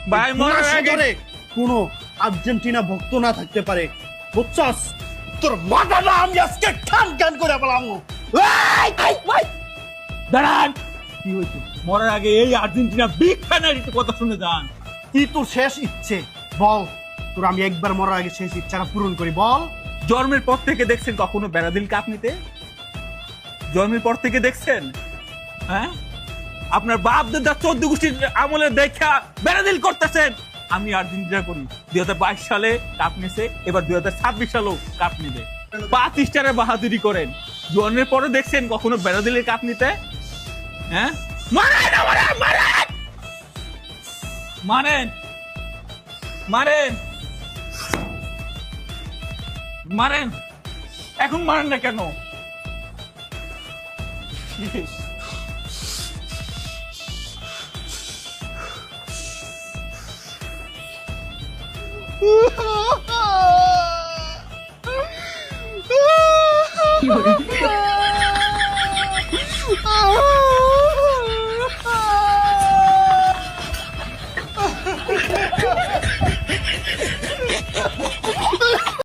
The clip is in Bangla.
ভাই মরার আগে কোনো আর্জেন্টিনা ভক্ত না থাকতে পারে, বুঝছস? তোর মাথাটা আমি আজকে খান খান করে বলামু। দাঁড়ান, কি হয়েছে? মরার আগে এই আর্জেন্টিনা বিগ ফ্যানের একটু কথা শুনে যান। কি তোর শেষ ইচ্ছে বল? তোর আমি একবার মরার আগে শেষ ইচ্ছাটা পূরণ করি, বল। জন্মের পর থেকে দেখছেন কখনো ব্রাজিল কাপ নিতে? জন্মের পর থেকে দেখছেন? হ্যাঁ, আপনার বাপ দাদা 14 গোষ্ঠীর আমলে দেখা ব্রাজিল করতেছেন, আমি আর্জেন্টিনা করি। 2022 সালে কাপ নিছে, এবার 2026 সালেও কাপ নিবে। 5 স্টারে বাহাদুরি করেন। জন্মের পরে দেখছেন কখনো ব্রাজিলের কাপ নিতে? হ্যাঁ, মারেন আমারে, মারেন মারেন মারেন মারেন, এখন মারেন না কেন?